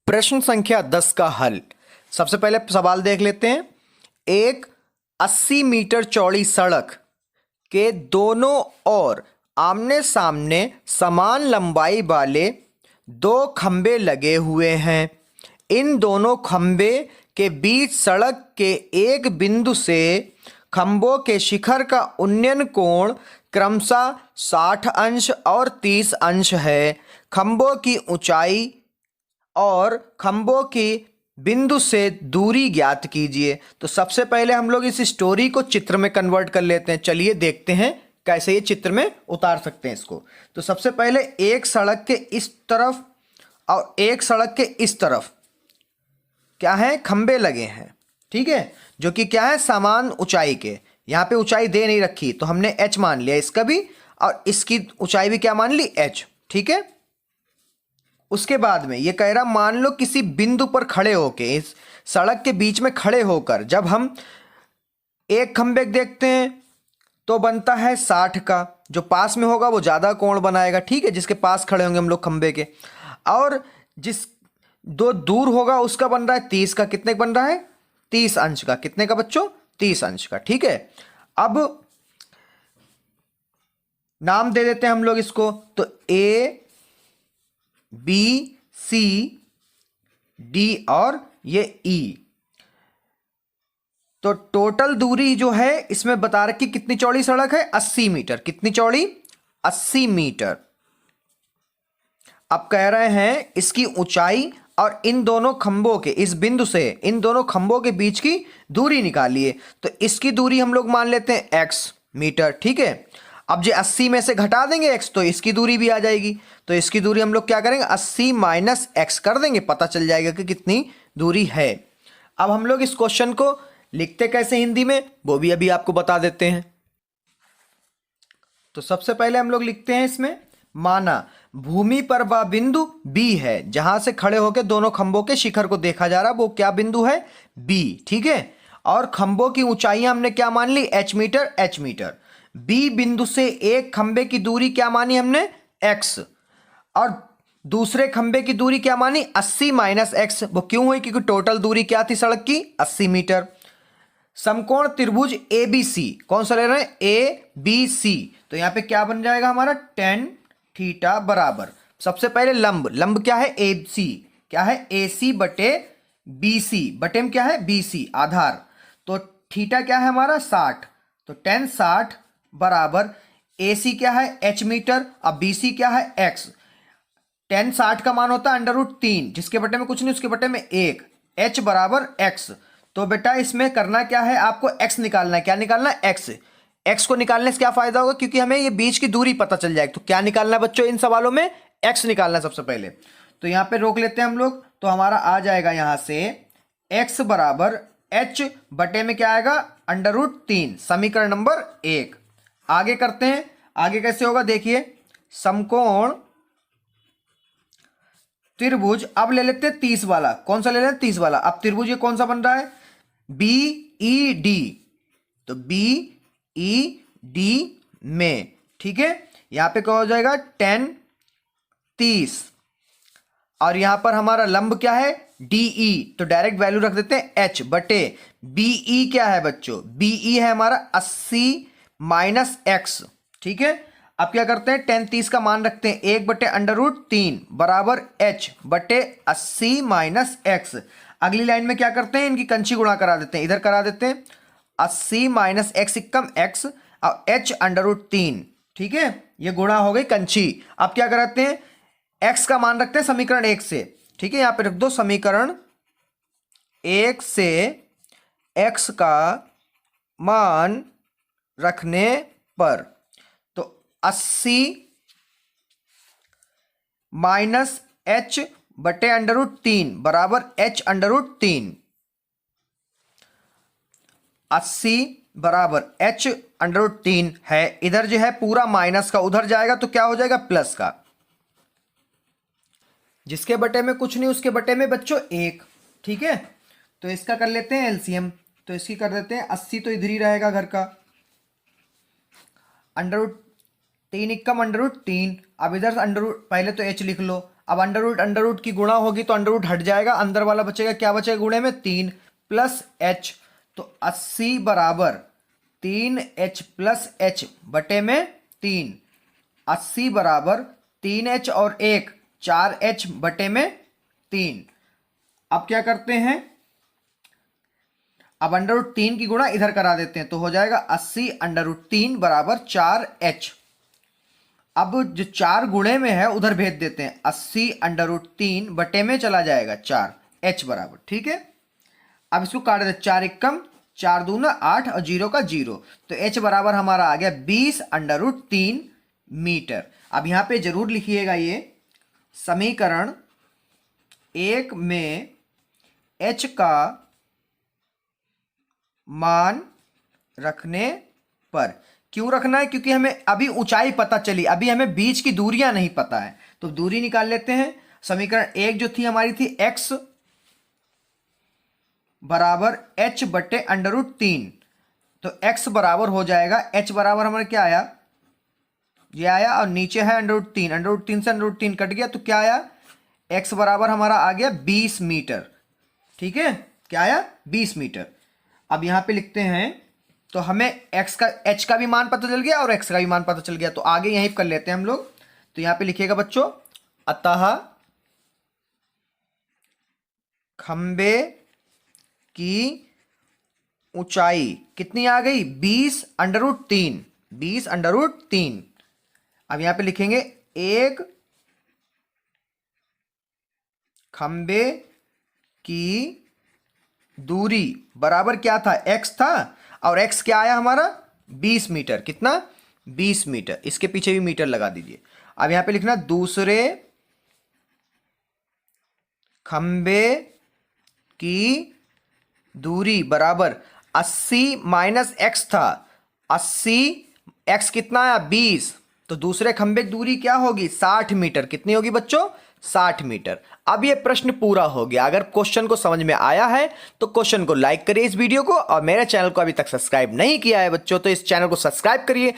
प्रश्न संख्या 10 का हल। सबसे पहले सवाल देख लेते हैं। एक 80 मीटर चौड़ी सड़क के दोनों ओर आमने सामने समान लंबाई वाले दो खंबे लगे हुए हैं। इन दोनों खंबे के बीच सड़क के एक बिंदु से खंभों के शिखर का उन्नयन कोण क्रमशः 60 अंश और 30 अंश है। खंभों की ऊंचाई और खंभों की बिंदु से दूरी ज्ञात कीजिए। तो सबसे पहले हम लोग इस स्टोरी को चित्र में कन्वर्ट कर लेते हैं। चलिए देखते हैं कैसे ये चित्र में उतार सकते हैं इसको। तो सबसे पहले एक सड़क के इस तरफ और एक सड़क के इस तरफ क्या है, खंबे लगे हैं, ठीक है, जो कि क्या है, समान ऊंचाई के। यहाँ पे ऊंचाई दे नहीं रखी तो हमने h मान लिया इसका भी, और इसकी ऊंचाई भी क्या मान ली, h, ठीक है। उसके बाद में ये कह रहा, मान लो किसी बिंदु पर खड़े होके, इस सड़क के बीच में खड़े होकर जब हम एक खंबे देखते हैं तो बनता है 60 का, जो पास में होगा वो ज़्यादा कोण बनाएगा, ठीक है, जिसके पास खड़े होंगे हम लोग खंबे के। और जिस दो दूर होगा उसका बन रहा है 30 का। कितने का बन रहा है, 30 अंश का। कितने का बच्चों, 30 अंश का, ठीक है। अब नाम दे देते हैं हम लोग इसको। तो ए बी सी डी और ये ई। तो टोटल दूरी जो है इसमें बता रखी कितनी चौड़ी सड़क है, 80 मीटर। कितनी चौड़ी, 80 मीटर। अब कह रहे हैं इसकी ऊंचाई और इन दोनों खंभों के, इस बिंदु से इन दोनों खंभों के बीच की दूरी निकालिए। तो इसकी दूरी हम लोग मान लेते हैं x मीटर, ठीक है। अब जो 80 में से घटा देंगे x तो इसकी दूरी भी आ जाएगी। तो इसकी दूरी हम लोग क्या करेंगे, 80 माइनस x कर देंगे, पता चल जाएगा कि कितनी दूरी है। अब हम लोग इस क्वेश्चन को लिखते कैसे हिंदी में, वो भी अभी आपको बता देते हैं। तो सबसे पहले हम लोग लिखते हैं इसमें, माना भूमि पर वह बिंदु B है जहां से खड़े होकर दोनों खंभों के शिखर को देखा जा रहा, वो क्या बिंदु है, B, ठीक है। और खंभों की ऊंचाइयां हमने क्या मान ली, h metre, h metre. B बिंदु से एक खंबे की दूरी क्या मानी हमने, x, और दूसरे खंबे की दूरी क्या मानी, 80 माइनस x। वो क्यों हुई, क्योंकि टोटल दूरी क्या थी सड़क की, 80 मीटर। समकोण त्रिभुज ABC, कौन सा ले रहे हैं, ABC। तो यहां पे क्या बन जाएगा हमारा, tan थीटा बराबर, सबसे पहले लंब, लंब क्या है, AC, क्या है, AC बटे BC, बटे में क्या है, BC आधार। तो थीटा क्या है हमारा, 60। तो tan 60 बराबर AC क्या है, h मीटर, अब BC क्या है, x। tan 60 का मान होता है √3, जिसके बटे में कुछ नहीं, उसके बटे में 1, h बराबर x। तो बेटा इसमें करना क्या है, आपको x निकालना है। क्या निकालना है, x। x को निकालने से क्या फायदा होगा, क्योंकि हमें ये बीच की दूरी पता चल जाएगी। तो क्या निकालना है बच्चों, इन सवालों में x निकालना है सबसे पहले। तो यहां पे रोक लेते हैं हम लोग। तो हमारा आ जाएगा यहां से x बराबर h बटे में क्या आएगा, √3, समीकरण नंबर 1। आगे करते हैं, आगे कैसे होगा देखिए। समकोण त्रिभुज, अब ले लेते हैं 30 वाला। कौन सा ले लेते हैं, 30 वाला। अब त्रिभुज ये कौन सा बन रहा है, BED। तो BED में, ठीक है, यहां पे क्या हो जाएगा, tan 30, और यहां पर हमारा लंब क्या है, DE। तो डायरेक्ट वैल्यू रख देते हैं h बटे BE क्या है बच्चों, BE है हमारा 80 माइनस x, ठीक है। अब क्या करते हैं, tan 30 का मान रखते हैं 1 बटे √3 बराबर h बटे 80 माइनस x। अगली लाइन में क्या करते हैं, इनकी कंची गुणा करा देते हैं, इधर करा देते हैं 80 माइनस x इक्कम x और h √3, ठीक है, ये गुणा हो गई कंची। अब क्या कराते हैं, x का मान रखते हैं समीकरण 1 से, ठीक है, यहां पे रख दो समीकरण 1 से x का मान रखने पर, तो 80 माइनस h बटे √3 बराबर h √3, 80 बराबर h √3 है। इधर जो है पूरा माइनस का, उधर जाएगा तो क्या हो जाएगा, प्लस का। जिसके बटे में कुछ नहीं उसके बटे में बच्चों 1, ठीक है। तो इसका कर लेते हैं एलसीएम। तो इसकी कर देते हैं 80, तो इधर ही रहेगा घर का, √3 इक्कम √3। अब इधर पहले तो h लिख लो, अब अंडर रूट की गुणा होगी तो अंडर रूट हट जाएगा, अंदर वाला बचेगा, क्या बचेगा गुणे में 3 प्लस एच, तो 80 बराबर 3h प्लस एच बटे में 3, 80 बराबर 3h और 1 4h बटे में 3। अब क्या करते हैं, अब अंडर रूट 3 की गुणा इधर करा देते हैं तो हो जाएगा 80 अंडर रूट 3 बराबर 4h। अब जो 4 गुणे में है उधर भेज देते हैं, 80 अंडर रूट 3 बटे में चला जाएगा 4h बराबर, ठीक है। अब इसको काट देते, 4 एकम 4 दूना 8 और 0 का 0, तो h बराबर हमारा आ गया 20 अंडर रूट 3 मीटर। अब यहां पे जरूर लिखिएगा, ये समीकरण 1 में h का मान रखने पर, क्यों रखना है, क्योंकि हमें अभी ऊंचाई पता चली, अभी हमें बीच की दूरियां नहीं पता है, तो दूरी निकाल लेते हैं। समीकरण 1 जो थी हमारी थी x बराबर h बटे अंडर रूट 3, तो x बराबर हो जाएगा, h बराबर हमारा क्या आया, ये आया, और नीचे है अंडर रूट 3, अंडर रूट 3 से अंडर रूट 3 कट गया, तो क्या आया, x बराबर हमारा आ गया 20 मीटर, ठीक है, क्या आया 20 मीटर। अब यहां पे लिखते हैं, तो हमें h का भी मान पता चल गया और x का भी मान पता चल गया, तो आगे यहीं कर लेते हैं हम लोग। तो यहां पे लिखिएगा बच्चों, अतः खंबे की ऊंचाई कितनी आ गई, 20 अंडर रूट 3, 20 अंडर रूट 3। अब यहां पे लिखेंगे एक खंबे की दूरी बराबर क्या था, x था, और x क्या आया हमारा 20 मीटर, कितना 20 मीटर, इसके पीछे भी मीटर लगा दीजिए। अब यहां पे लिखना दूसरे खंबे की दूरी बराबर 80 माइनस x था, 80 x कितना आया 20, तो दूसरे खंबे की दूरी क्या होगी 60 मीटर, कितनी होगी बच्चों 60 मीटर। अब ये प्रश्न पूरा हो गया। अगर क्वेश्चन को समझ में आया है तो क्वेश्चन को लाइक करिए इस वीडियो को, और मेरे चैनल को अभी तक सब्सक्राइब नहीं किया है बच्चों तो इस चैनल को सब्सक्राइब करिए।